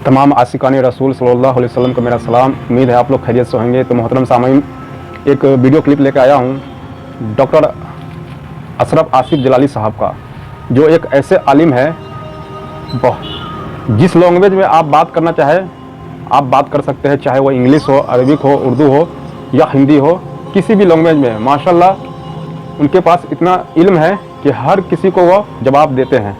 तमाम आशिकान रसूल सल्लल्लाहु अलैहि वसल्लम को मेरा सलाम। उम्मीद है आप लोग खैरियत से होंगे। तो मोहतरम सामीन, एक वीडियो क्लिप लेकर आया हूँ डॉक्टर अशरफ आसिफ जलाली साहब का, जो एक ऐसे आलिम है, जिस लैंग्वेज में आप बात करना चाहे आप बात कर सकते हैं, चाहे वो इंग्लिश हो, अरबिक हो, उर्दू हो या हिंदी हो, किसी भी लैंग्वेज में माशाल्लाह उनके पास इतना इल्म है कि हर किसी को वो जवाब देते हैं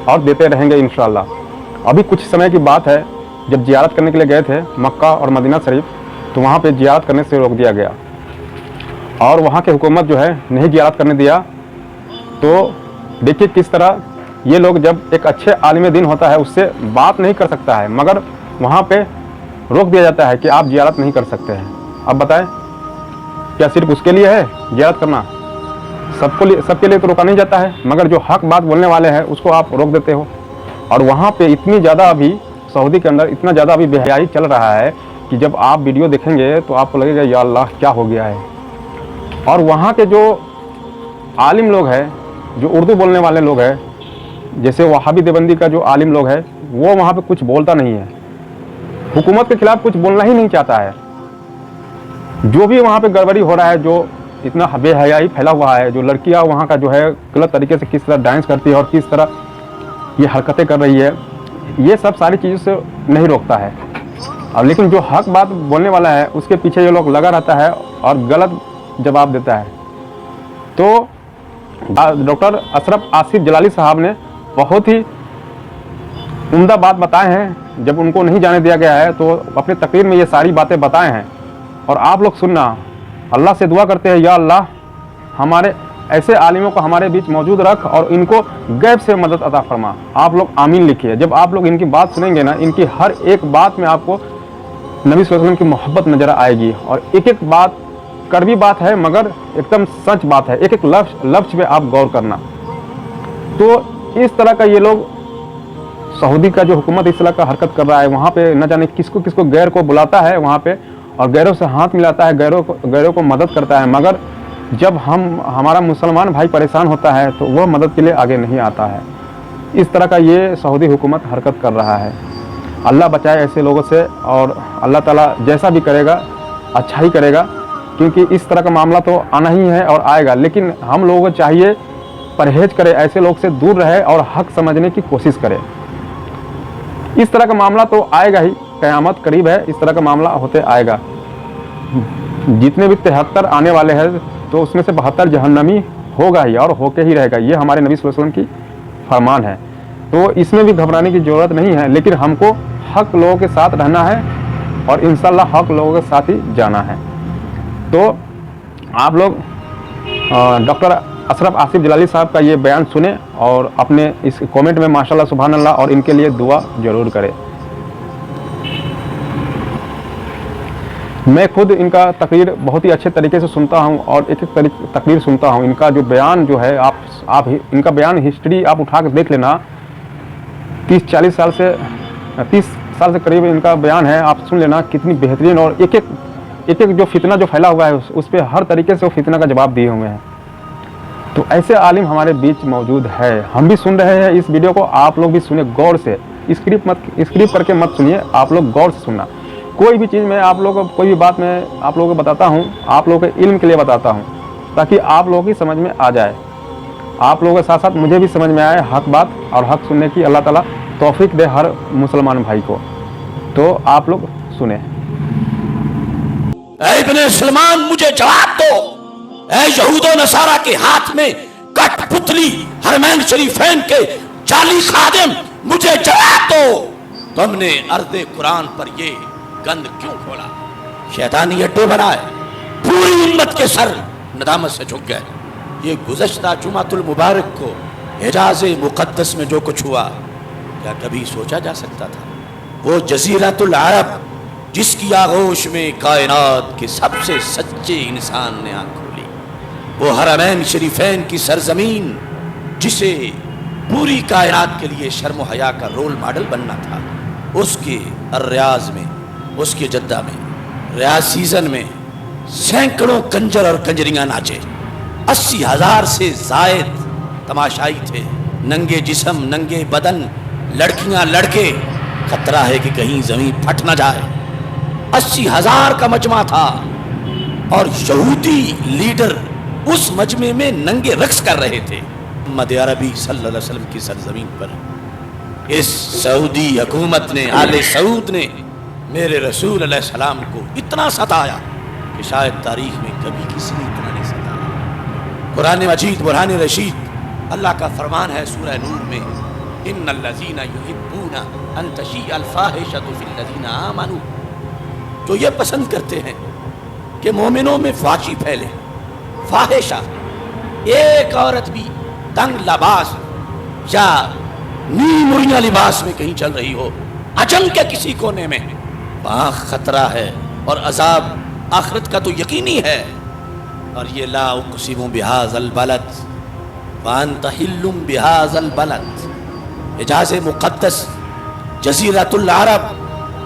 और देते रहेंगे इंशाअल्लाह। अभी कुछ समय की बात है, जब जियारत करने के लिए गए थे मक्का और मदीना शरीफ, तो वहाँ पे जियारत करने से रोक दिया गया और वहाँ की हुकूमत जो है नहीं जियारत करने दिया। तो देखिए किस तरह ये लोग, जब एक अच्छे आलिम दीन होता है उससे बात नहीं कर सकता है, मगर वहाँ पे रोक दिया जाता है कि आप जियारत नहीं कर सकते हैं। अब बताएं, क्या सिर्फ उसके लिए है जियारत करना? सबके लिए तो रोका नहीं जाता है, मगर जो हक बात बोलने वाले हैं उसको आप रोक देते हो। और वहाँ पे इतनी ज़्यादा अभी सऊदी के अंदर इतना ज़्यादा अभी बेहयाई चल रहा है कि जब आप वीडियो देखेंगे तो आपको लगेगा या अल्लाह क्या हो गया है। और वहाँ के जो आलिम लोग हैं, जो उर्दू बोलने वाले लोग हैं, जैसे वहाबी देवबंदी का जो आलिम लोग है, वो वहाँ पे कुछ बोलता नहीं है, हुकूमत के खिलाफ कुछ बोलना ही नहीं चाहता है। जो भी वहाँ पे गड़बड़ी हो रहा है, जो इतना बेहयाई फैला हुआ है, जो लड़कियाँ वहाँ का जो है गलत तरीके से किस तरह डांस करती है और किस तरह ये हरकतें कर रही है, ये सब सारी चीज़ों से नहीं रोकता है। और लेकिन जो हक बात बोलने वाला है उसके पीछे ये लोग लगा रहता है और गलत जवाब देता है। तो डॉक्टर अशरफ आसिफ जलाली साहब ने बहुत ही उम्दा बात बताए हैं। जब उनको नहीं जाने दिया गया है तो अपने तकरीर में ये सारी बातें बताए हैं, और आप लोग सुनना, अल्लाह से दुआ करते हैं, या अल्लाह हमारे ऐसे आलिमों को हमारे बीच मौजूद रख और इनको गैब से मदद अता फरमा। आप लोग आमीन लिखिए। जब आप लोग इनकी बात सुनेंगे ना, इनकी हर एक बात में आपको नबी सल्लल्लाहु अलैहि वसल्लम की मोहब्बत नज़र आएगी, और एक एक बात कड़वी बात है मगर एकदम सच बात है। एक एक लफ्ज़ पे आप गौर करना। तो इस तरह का ये लोग, सऊदी का जो हुकूमत इस तरह का हरकत कर रहा है, वहाँ पे न जाने किसको किसको गैर को बुलाता है वहाँ पे, और गैरों से हाथ मिलाता है, गैरों को मदद करता है, मगर जब हमारा मुसलमान भाई परेशान होता है तो वह मदद के लिए आगे नहीं आता है। इस तरह का ये सऊदी हुकूमत हरकत कर रहा है। अल्लाह बचाए ऐसे लोगों से, और अल्लाह ताला जैसा भी करेगा अच्छा ही करेगा, क्योंकि इस तरह का मामला तो आना ही है और आएगा। लेकिन हम लोगों को चाहिए परहेज करें, ऐसे लोग से दूर रहे और हक समझने की कोशिश करें। इस तरह का मामला तो आएगा ही, क़यामत करीब है, इस तरह का मामला होते आएगा। जितने भी 73 आने वाले हैं तो उसमें से 72 जहन्नमी होगा ही और होके ही रहेगा। ये हमारे नबी सल्लल्लाहु अलैहि वसल्लम की फरमान है। तो इसमें भी घबराने की ज़रूरत नहीं है, लेकिन हमको हक लोगों के साथ रहना है और इंशाअल्लाह हक लोगों के साथ ही जाना है। तो आप लोग डॉक्टर अशरफ आसिफ जलाली साहब का ये बयान सुने और अपने इस कमेंट में माशाल्लाह सुभान अल्लाह और इनके लिए दुआ ज़रूर करें। मैं खुद इनका तकरीर बहुत ही अच्छे तरीके से सुनता हूं और एक एक तकरीर सुनता हूं। इनका जो बयान जो है, आप इनका बयान हिस्ट्री आप उठा कर देख लेना, 30 साल से करीब इनका बयान है, आप सुन लेना कितनी बेहतरीन। और एक एक जो फितना जो फैला हुआ है उस पर हर तरीके से वो फितना का जवाब दिए हुए हैं। तो ऐसे आलिम हमारे बीच मौजूद है। हम भी सुन रहे हैं इस वीडियो को, आप लोग भी सुने गौर से, स्क्रिप्ट करके मत सुनिए, आप लोग गौर से सुनना। कोई भी चीज़ में आप लोगों को, कोई भी बात मैं आप लोगों को बताता हूँ, आप लोगों के इल्म के लिए बताता हूँ, ताकि आप लोगों की समझ में आ जाए, आप लोगों के साथ साथ मुझे भी समझ में आए हक बात और हक सुनने की। अल्लाह ताला तौफीक दे हर मुसलमान भाई को। तो आप लोग सुने। ऐ इब्ने सलमान, मुझे जवाब दो। ऐ यहूद और नसारा के हाथ में कठपुतली हरमैन शरीफैन के जाली खादिम, मुझे जवाब दो। तुमने अर्दे कुरान पर ये गंद क्यों खोला? शैतानी अड्डे बनाए, पूरी उम्मत के सर नदामत से झुक गए। ये गुज़श्ता जुमातुल मुबारक को हिजाज़े मुक़द्दस में जो कुछ हुआ, क्या कभी सोचा जा सकता था? वो जज़ीरतुल अरब जिसकी आगोश में कायनात के सबसे सच्चे इंसान ने आँख खोली, वो हरमैन शरीफैन की सरजमीन जिसे पूरी कायनात के लिए शर्म व हया का रोल मॉडल बनना था, उसके अर्रियाज में, उसके जद्दा में रियाज सीजन में सैकड़ों कंजर और कंजरियां नाचे। 80,000 से जायद तमाशाई थे, नंगे जिस्म, नंगे बदन, लड़कियां लड़के, खतरा है कि कहीं जमीन फट ना जाए। 80,000 का मजमा था और यहूदी लीडर उस मजमे में नंगे रक्स कर रहे थे। मोहम्मद अरबी सल्लल्लाहु अलैहि वसल्लम की सरजमीन पर इस सऊदी हुकूमत ने, आले सऊद ने मेरे रसूल अलैहि सलाम को इतना सताया कि शायद तारीख में कभी किसी ने इतना नहीं सताया। कुरान मजीद बुरहान रशीद अल्लाह का फरमान है सूरह नूर में, इन्नल्लज़ीना युहिब्बूना अन तशीअल फाहिशतु फिल्लज़ीना आमनू, जो ये पसंद करते हैं कि मोमिनों में फाशी फैले। फाहिशा, एक औरत भी तंग लिबास या नी मुरिया लिबास में कहीं चल रही हो, अजम के किसी कोने में, वहां खतरा है और अजाब आखिरत का तो यकीनी है। और ये ला उक़सिमु बिहाज़ल बलद व अंत हिल्लुम बिहाज़ल बलद, हिजाज़ मुक़द्दस जज़ीरतुल अरब,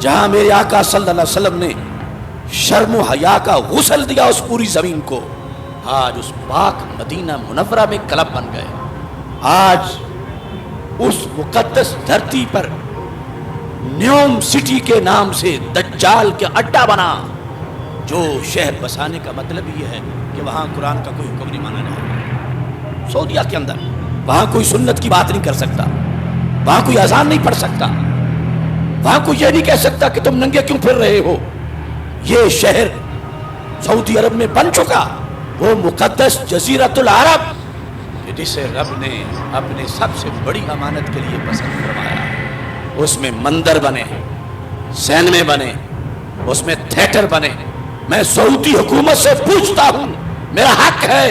जहां मेरे आका सल्लल्लाहु अलैहि वसल्लम ने शर्म व हया का गुस्ल दिया उस पूरी जमीन को, आज उस पाक मदीना मुनव्वरा में क्लब बन गए। आज उस मुक़द्दस धरती पर न्योम सिटी के नाम से दज्जाल के अड्डा बना। जो शहर बसाने का मतलब ये है कि वहाँ कुरान का कोई हुक्म नहीं माना जाएगा। सऊदिया के अंदर वहाँ कोई सुन्नत की बात नहीं कर सकता, वहाँ कोई अजान नहीं पढ़ सकता, वहाँ कोई ये नहीं कह सकता कि तुम नंगे क्यों फिर रहे हो। ये शहर सऊदी अरब में बन चुका वो मुक़द्दस जज़ीरतुल अरब, जिसे रब ने अपने सबसे बड़ी अमानत के लिए पसंद फरमाया। उसमें मंदिर बने, सैनमे बने, उसमें थिएटर बने। मैं सऊदी हुकूमत से पूछता हूं, मेरा हक है,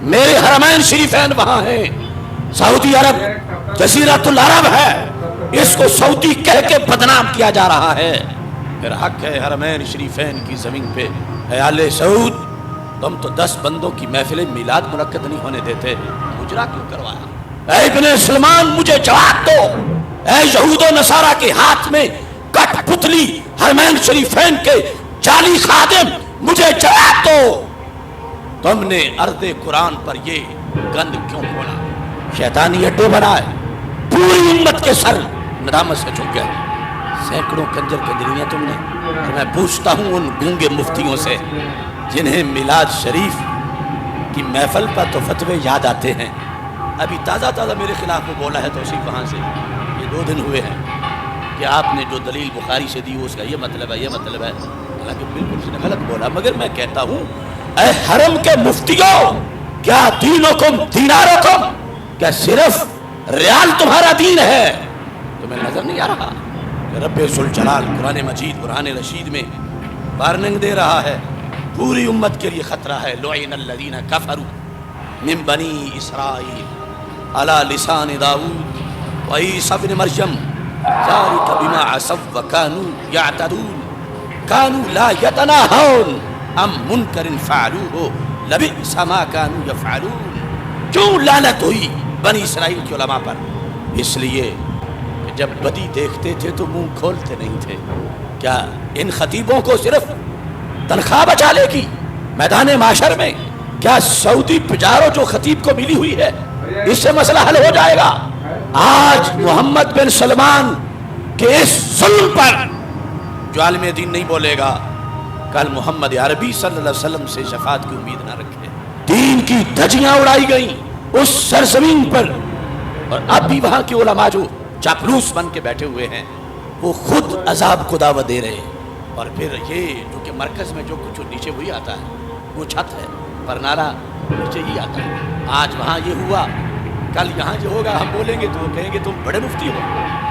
मेरे हरमैन शरीफैन वहां हैं, सऊदी अरब जज़ीरतुल अरब है, इसको सऊदी कह के बदनाम किया जा रहा है। मेरा हक है हरमैन शरीफैन की जमीन पे। है आले सऊद, तुम तो 10 बंदों की महफिल मिलाद मुनक्कद नहीं होने देते, मुजरा क्यों करवाया? ऐ इब्ने सलमान, मुझे जवाब दो। ऐ यहूदो नसारा के हाथ में कठपुतली हरमैन शरीफैन के जाली खादिम, मुझे जवाब दो। तुमने अर्दे कुरान पर ये गंद क्यों खोला? शैतानी अड्डे बनाए, पूरी उम्मत के सर नदामत से झुक गए। सैकड़ों कंजर कंजरियां तुमने। मैं पूछता हूं उन गूंगे मुफ्तियों से जिन्हें मिलाद शरीफ की महफल पर तो फतवे याद आते हैं। अभी ताज़ा ताज़ा मेरे खिलाफ वो बोला है तौसीफ वहाँ से, ये 2 दिन हुए हैं कि आपने जो दलील बुखारी से दी उसका ये मतलब है, ये मतलब है। हालांकि बिल्कुल उसने गलत बोला, मगर मैं कहता हूँ ऐ हरम के मुफ्तियों, क्या दीनुकुम दीनारुकुम, क्या सिर्फ रियाल तुम्हारा दीन है? तुम्हें नजर नहीं आ रहा? रब्बे जुल जलाल कुरान मजीद बुरहान रशीद में वार्निंग दे रहा है, पूरी उम्मत के लिए खतरा है। लुइनल्लज़ीना कफरू मिन बनी इसराइल अला लिसान दाऊद व ईसा इब्न मरयम ज़ालिका बिमा असव व कानू यअतदून कानू ला यतनाहून अम मुनकरिन फ़अलूहु लबिअसा मा कानू यफ़अलून। क्यों लानत हुई बनी इसराइल के उलमा पर? इसलिए जब बदी देखते थे तो मुंह खोलते नहीं थे। क्या इन खतीबों को सिर्फ तनख्वाह बचा लेगी मैदान माशर में? क्या सऊदी पिजारो जो खतीब को मिली हुई है इससे मसला हल हो जाएगा? आज मोहम्मद बिन सलमान के इस जुल्म पर जो आलिम दीन नहीं बोलेगा, कल मोहम्मद अरबी सल्लल्लाहु अलैहि वसल्लम से शफात की उम्मीद ना रखे। दीन की धज्जियां उड़ाई गई उस सरजमीन पर, और अब भी वहां के उलमा जो चापलूस बन के बैठे हुए हैं वो खुद अजाब को दावत दे रहे हैं। और फिर ये जो कि मरकज में जो कुछ नीचे वही आता है, वो छत है पर नारा नीचे ही आता है। आज वहाँ ये हुआ, कल यहाँ जो होगा हम बोलेंगे तो वो कहेंगे तुम बड़े मुफ्ती हो,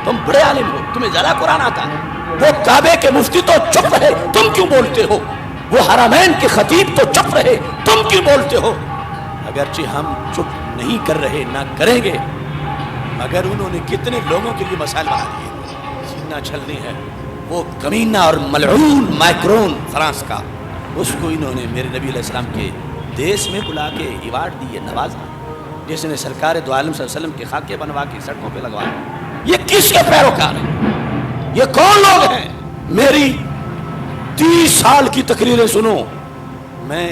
तुम बड़े आलिम हो, तुम्हें जरा कुरान आता है। वो काबे के मुफ्ती तो चुप रहे, तुम क्यों बोलते हो? वो हरमैन के खतीब तो चुप रहे, तुम क्यों बोलते हो? अगरचे हम चुप नहीं कर रहे, ना करेंगे, मगर उन्होंने कितने लोगों के लिए मसाइल बना दिए। सीना छलनी है वो कमीना और मलऊन माइक्रोन फ्रांस का, उसको इन्होंने मेरे नबी अलैहिस्सलाम के देश में बुला के अवार्ड दिए, नवाजा, जिसने सरकार दो आलम सल्लल्लाहु अलैहि वसल्लम के खाके बनवा के सड़कों पे लगवाए। ये किसके पैरोकार हैं? ये कौन लोग हैं? मेरी 30 साल की तकरीरें सुनो, मैं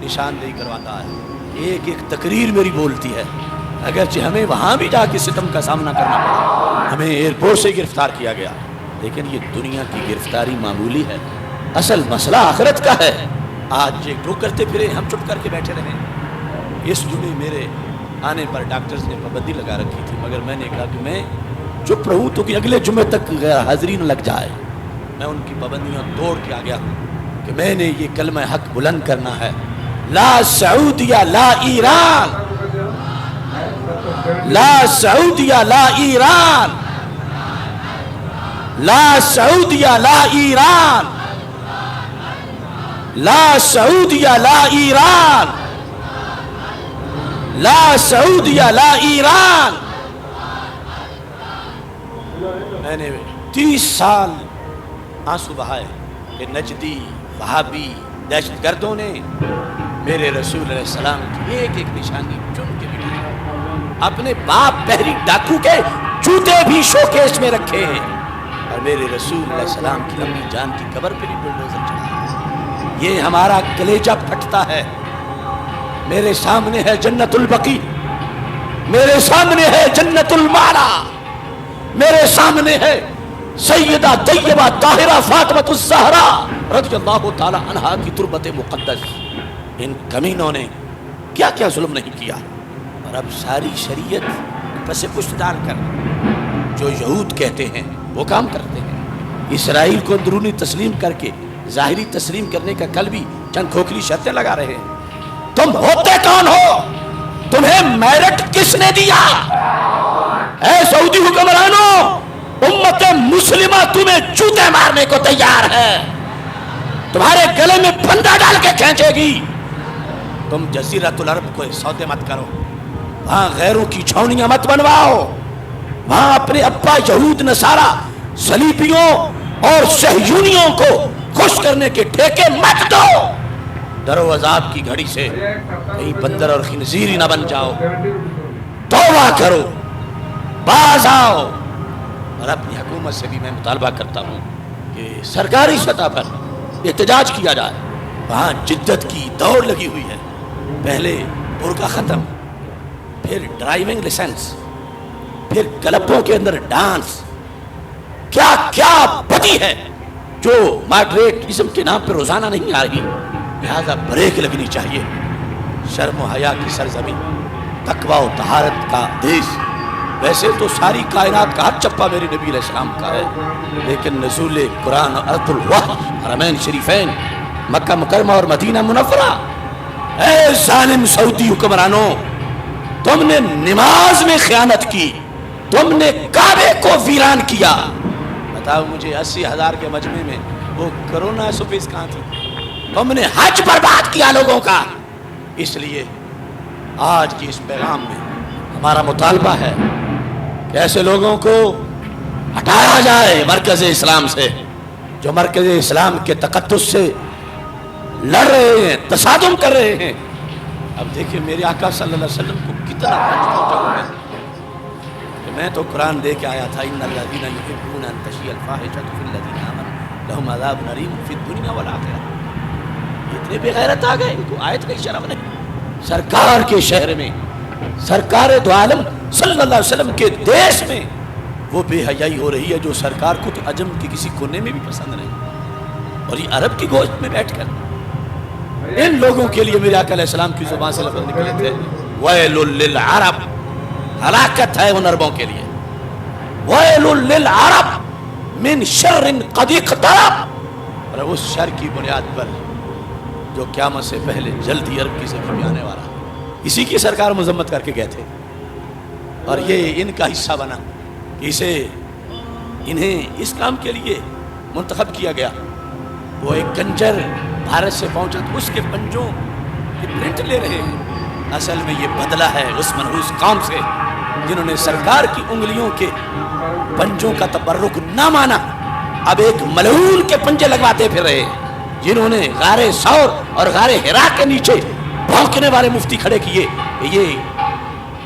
निशानदेही करवाता है, एक एक तकरीर मेरी बोलती है। اگرچہ ہمیں وہاں بھی جا کے ستم کا سامنا کرنا پڑا، ہمیں ایئرپورٹ سے گرفتار کیا گیا، لیکن یہ دنیا کی گرفتاری معمولی ہے، اصل مسئلہ آخرت کا ہے۔ آج ایک ٹوک کرتے پھرے، ہم چپ کر کے بیٹھے رہے۔ اس جمعے میرے آنے پر ڈاکٹرز نے پابندی لگا رکھی تھی، مگر میں نے کہا کہ میں چپ رہوں تو کہ اگلے جمعے تک غیر حاضری نہ لگ جائے۔ میں ان کی پابندیاں توڑ کے آ گیا کہ میں نے یہ کلمہ حق بلند کرنا ہے، لا سعودیہ لا ایران، لا سعودیہ لا ایران، لا سعودیہ لا ایران، لا سعودیہ لا ایران، لا سعودیہ لا ایران۔ میں نے 30 سال آنسو بہائے کہ نجدی وہابی دہشت گردوں نے میرے رسول علیہ السلام کی ایک ایک نشانی چن کے بٹھائی، اپنے باپ بحری ڈاکو کے جوتے بھی شوکیس میں رکھے ہیں، اور میرے رسول علیہ السلام کی امی جان کی قبر پہ بھی بلڈوزر چڑھا۔ یہ ہمارا کلیجہ پھٹتا ہے۔ میرے سامنے ہے جنت البقیع، میرے سامنے ہے جنت المعلا، میرے سامنے ہے سیدہ طیبہ طاہرہ فاطمہ الزہرا رضی اللہ تعالی عنہا کی تربت مقدس۔ ان کمینوں نے کیا کیا ظلم نہیں کیا، اور اب ساری شریعت پس پشت ڈال کر جو یہود کہتے ہیں وہ کام کرتے ہیں۔ اسرائیل کو اندرونی تسلیم کر کے ظاہری تسلیم کرنے کا کل بھی چند کھوکھلی شرطیں لگا رہے ہیں۔ تم ہوتے کون ہو؟ تمہیں میرٹ کس نے دیا؟ اے سعودی حکمرانوں، امت مسلمہ تمہیں جوتے مارنے کو تیار ہے، تمہارے گلے میں پھندا ڈال کے کھینچے گی۔ تم جزیرۃ العرب کو سودے مت کرو، وہاں غیروں کی چھاونیاں مت بنواؤ، وہاں اپنے ابا یہود نصارہ صلیبیوں اور صہیونیوں کو خوش کرنے کے ٹھیکے مت دو۔ در و عذاب کی گھڑی سے کہیں بندر اور خنزیر ہی نہ بن جاؤ۔ توبہ کرو، باز آؤ، اور اپنی حکومت سے بھی میں مطالبہ کرتا ہوں کہ سرکاری سطح پر احتجاج کیا جائے۔ وہاں جدت کی دوڑ لگی ہوئی ہے، پہلے برقع ختم، پھر ڈرائیونگ لائسنس، پھر کلبوں کے اندر ڈانس، کیا کیا بدی ہے جو ماڈریٹزم کے نام پہ روزانہ نہیں آ رہی۔ لہذا بریک لگنی چاہیے۔ شرم و حیا کی سرزمین، تقوی و طہارت کا دیش۔ ویسے تو ساری کائنات کا ہر چپا میرے نبی علیہ السلام کا ہے، لیکن نزول قرآن ارض الوحی، حرمین شریفین، مکہ مکرمہ اور مدینہ منورہ۔ اے ظالم سعودی حکمرانوں، تم نے نماز میں خیانت کی، تم نے کعبے کو ویران کیا۔ بتاؤ مجھے 80,000 کے مجمع میں وہ کرونا سپیس کہاں تھی؟ تم نے حج برباد کیا لوگوں کا۔ اس لیے آج کی اس پیغام میں ہمارا مطالبہ ہے کہ ایسے لوگوں کو ہٹایا جائے مرکز اسلام سے، جو مرکز اسلام کے تقدس سے لڑ رہے ہیں، تصادم کر رہے ہیں۔ اب دیکھیں میرے آقا صلی اللہ علیہ وسلم کو کتنا پہنچا ہے کہ میں تو قرآن دے کے آیا تھا، ان الذین یحبون ان تشیع الفاحشۃ فی الذین آمنوا لہم عذاب علیم فی الدنیا والآخرہ۔ اتنے بے غیرت آ گئے، ان کو آیت کا شرف نہیں۔ سرکار کے شہر میں، سرکار دو عالم صلی اللہ علیہ وسلم کے دیش میں وہ بے حیائی ہو رہی ہے جو سرکار کو تو عجم کے کسی کونے میں بھی پسند نہیں، اور یہ عرب کی گوشت میں بیٹھ کر ان لوگوں کے لیے میرے آقا علیہ السلام کی زبان سے لفظ نکلے تھے، ویل للعرب، ہلاکت ہے ان عربوں کے لیے، ویل للعرب من شر قد اقترب، اور اس شر کی بنیاد پر جو قیامت سے پہلے جلدی عرب کی زمین میں آنے والا، اسی کی سرکار مذمت کر کے گئے تھے، اور یہ ان کا حصہ بنا کہ انہیں اس کام کے لیے منتخب کیا گیا۔ وہ ایک کنجر بھارت سے پہنچا تو اس کے پنجوں کے پرنٹ لے رہے ہیں، اصل میں یہ بدلہ ہے اس منحوس قوم سے جنہوں نے سرکار کی انگلیوں کے پنجوں کا تبرک نہ مانا، اب ایک ملعون کے پنجے لگواتے پھر رہے ہیں، جنہوں نے غار ثور اور غار حرا کے نیچے بھونکنے والے مفتی کھڑے کیے کہ یہ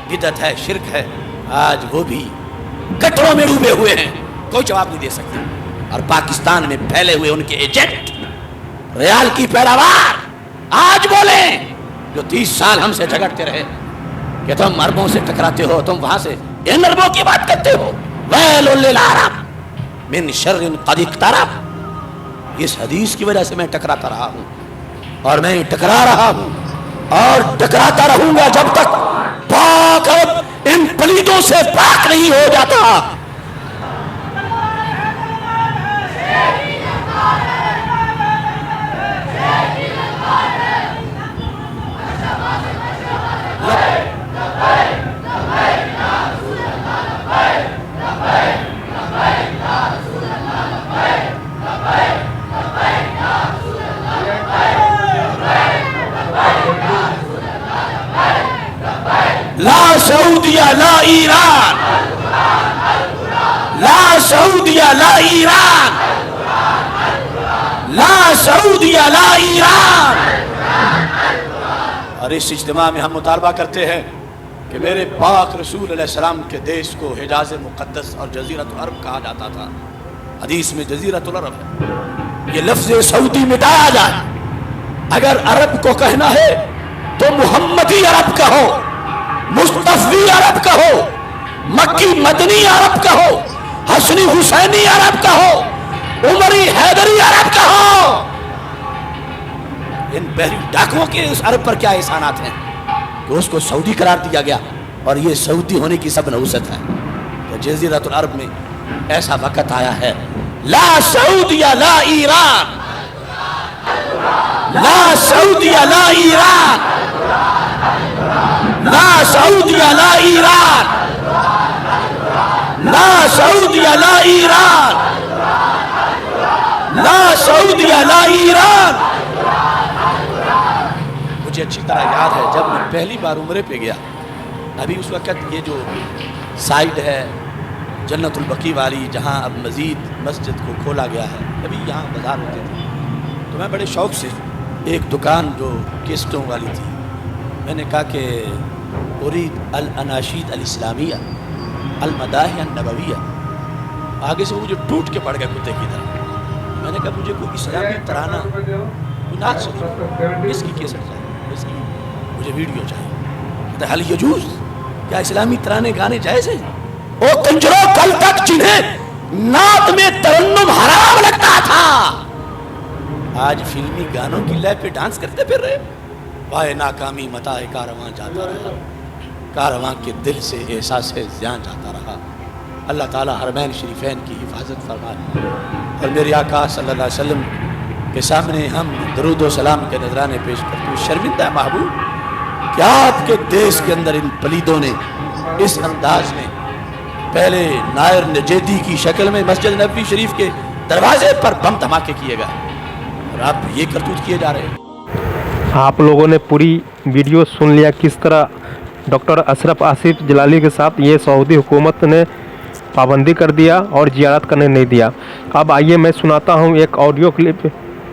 بدعت ہے، شرک ہے۔ آج وہ بھی گٹروں میں ڈوبے ہوئے ہیں، کوئی جواب نہیں دے سکتے، اور پاکستان میں پھیلے ہوئے ان کے ایجنٹ ریال کی پیداوار آج بولیں جو 30 سال ہم سے جھگڑتے رہے، کہ تم عربوں سے ٹکراتے ہو, تم وہاں سے ان عربوں کی بات کرتے ہو. ویل للعرب من شر قد اقترب. اس حدیث کی وجہ سے میں ٹکراتا رہا ہوں اور میں ٹکرا رہا ہوں اور ٹکراتا رہوں گا جب تک پاک عرب ان پلیدوں سے پاک نہیں ہو جاتا. لا سعودیہ لا ایران, لا سعودیہ لا ایران, لا سعودیہ لا ایران. اور اس اجتماع میں ہم مطالبہ کرتے ہیں کہ میرے پاک رسول علیہ السلام کے دیش کو حجاز مقدس اور جزیرۃ العرب کہا جاتا تھا. حدیث میں جزیرۃ العرب ہے. یہ لفظ سعودی مٹایا جائے. اگر عرب کو کہنا ہے تو محمدی عرب کہو, مصطفی عرب کہو, مکی مدنی عرب کہو, حسنی حسینی عرب کہو, عمری حیدری عرب کہو. ان بحری ڈاکوؤں کے اس عرب پر کیا احسانات ہیں کہ اس کو سعودی قرار دیا گیا, اور یہ سعودی ہونے کی سب نحوست ہے. تو جزیرۃ العرب میں ایسا وقت آیا ہے, لا سعودیہ لا ایران, لا سعودیہ لا ایران, لا سعودیہ لا ایران, لا سعودیہ لا ایران, لا سعودیہ لا ایران. مجھے اچھی طرح یاد ہے جب میں پہلی بار عمرے پہ گیا, ابھی اس وقت یہ جو سائیڈ ہے جنت البقیع والی جہاں اب مزید مسجد کو کھولا گیا ہے, ابھی یہاں بازار ہوتے تھے, تو میں بڑے شوق سے ایک دکان جو کیسٹوں والی تھی, میں نے کہا کہ اريد الاناشید الاسلامیہ المداح النبویہ. آگے سے وہ مجھے ٹوٹ کے پڑ گیا کتے کی طرح. میں نے کہا مجھے کوئی اسلامی ترانہ, کوئی نعت شریف, اس کی کیسٹ چاہیے, اس کی مجھے ویڈیو چاہیے. کہتا ہے حل یجوز, کیا اسلامی ترانے گانے جائز ہیں؟ او کنجروں, کل تک جنہیں نعت میں ترنم حرام لگتا تھا آج فلمی گانوں کی لے پہ ڈانس کرتے پھر رہے. وائے ناکامی متاع کارواں جاتا رہا, کارواں کے دل سے احساس زیاں جاتا رہا. اللہ تعالیٰ حرمین شریفین کی حفاظت فرمائے, اور میرے آقا صلی اللہ علیہ وسلم کے سامنے ہم درود و سلام کے نذرانے پیش کرتے ہوئے شرمندہ محبوب کہ آپ کے دیش کے اندر ان پلیدوں نے اس انداز میں پہلے نائر نجیدی کی شکل میں مسجد نبوی شریف کے دروازے پر بم دھماکے کیے گئے, اور آپ یہ کرتوت کیے جا رہے ہیں. آپ لوگوں نے پوری ویڈیو سن لیا کس طرح ڈاکٹر اشرف آصف جلالی کے ساتھ یہ سعودی حکومت نے پابندی کر دیا اور زیارت کرنے نہیں دیا. اب آئیے میں سناتا ہوں ایک آڈیو کلپ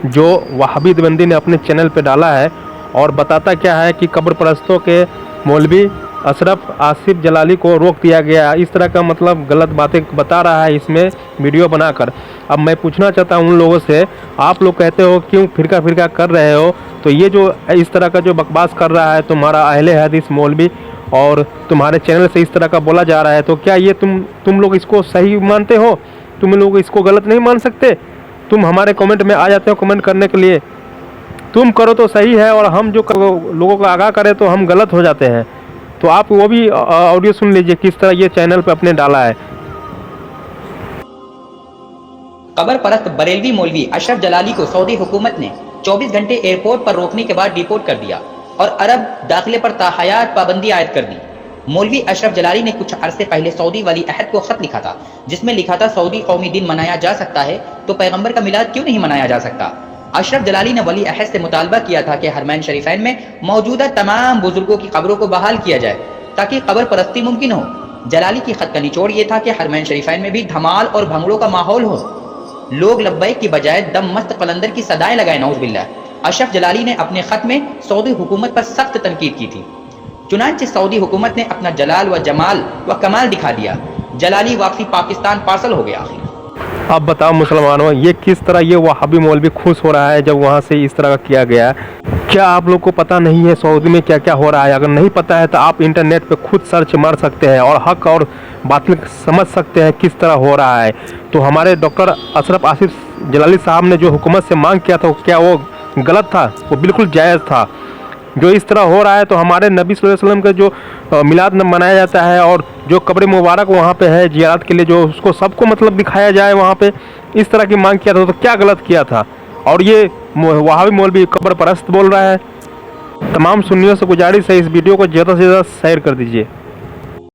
جو وہابی دیوبندی نے اپنے چینل پہ ڈالا ہے, اور بتاتا کیا ہے کہ قبر پرستوں کے مولوی اشرف آصف جلالی کو روک دیا گیا. اس طرح کا مطلب غلط باتیں بتا رہا ہے اس میں ویڈیو بنا کر. اب میں پوچھنا چاہتا ہوں ان لوگوں سے, آپ لوگ کہتے ہو کیوں فرقہ کر رہے ہو, تو یہ جو اس طرح کا جو بکواس کر رہا ہے تمہارا اہل حدیث مولوی اور تمہارے چینل سے اس طرح کا بولا جا رہا ہے, تو کیا یہ تم لوگ اس کو صحیح مانتے ہو؟ تم لوگ اس کو غلط نہیں مان سکتے؟ تم ہمارے کمنٹ میں آ جاتے ہو کمنٹ کرنے کے لیے. تم کرو تو صحیح ہے, اور ہم جو لوگوں کو آگاہ کرے تو ہم غلط ہو جاتے ہیں. تو آپ وہ بھی آڈیو سن لیجئے کس طرح یہ چینل پہ اپنے ڈالا ہے. قبر پرست بریلوی مولوی اشرف جلالی کو سعودی حکومت نے 24 گھنٹے ایئرپورٹ پر روکنے کے بعد ڈیپورٹ کر دیا اور عرب داخلے پر تاحیات پابندی عائد کر دی. مولوی اشرف جلالی نے کچھ عرصے پہلے سعودی ولی عہد کو خط لکھا تھا جس میں لکھا تھا سعودی قومی دن منایا جا سکتا ہے تو پیغمبر کا میلاد کیوں نہیں منایا جا سکتا. اشرف جلالی نے ولی عہد سے مطالبہ کیا تھا کہ حرمین شریفین میں موجودہ تمام بزرگوں کی قبروں کو بحال کیا جائے تاکہ قبر پرستی ممکن ہو. جلالی کی خط کا نچوڑ یہ تھا کہ حرمین شریفین میں بھی دھمال اور بھنگڑوں کا ماحول ہو, لوگ لبیک کی بجائے دم مست قلندر کی صدائیں لگائے. نعوذ باللہ. اشرف جلالی نے اپنے خط میں سعودی حکومت پر سخت تنقید کی تھی. چنانچہ سعودی حکومت نے اپنا جلال و جمال و کمال دکھا دیا. جلالی واپسی پاکستان پارسل ہو گیا. آخر अब बताओ मुसलमानों, ये किस तरह ये वहाबी मौलवी खुश हो रहा है जब वहाँ से इस तरह का किया गया है? क्या आप लोग को पता नहीं है सऊदी में क्या क्या हो रहा है? अगर नहीं पता है तो आप इंटरनेट पे खुद सर्च मार सकते हैं और हक और बातिल समझ सकते हैं किस तरह हो रहा है। तो हमारे डॉक्टर अशरफ आसिफ जलाली साहब ने जो हुकूमत से मांग किया था, क्या वो गलत था? वो बिल्कुल जायज़ था। जो इस तरह हो रहा है तो हमारे नबी सल्लल्लाहु अलैहि वसल्लम का जो मिलाद मनाया जाता है और जो कब्र मुबारक वहाँ पे है जियारत के लिए, जो उसको सबको मतलब दिखाया जाए वहाँ पे, इस तरह की मांग किया था तो क्या गलत किया था? और ये वहाबी मौलवी कब्र परस्त बोल रहा है। तमाम सुन्नियों से गुजारिश है इस वीडियो को ज़्यादा से ज़्यादा शेयर कर दीजिए।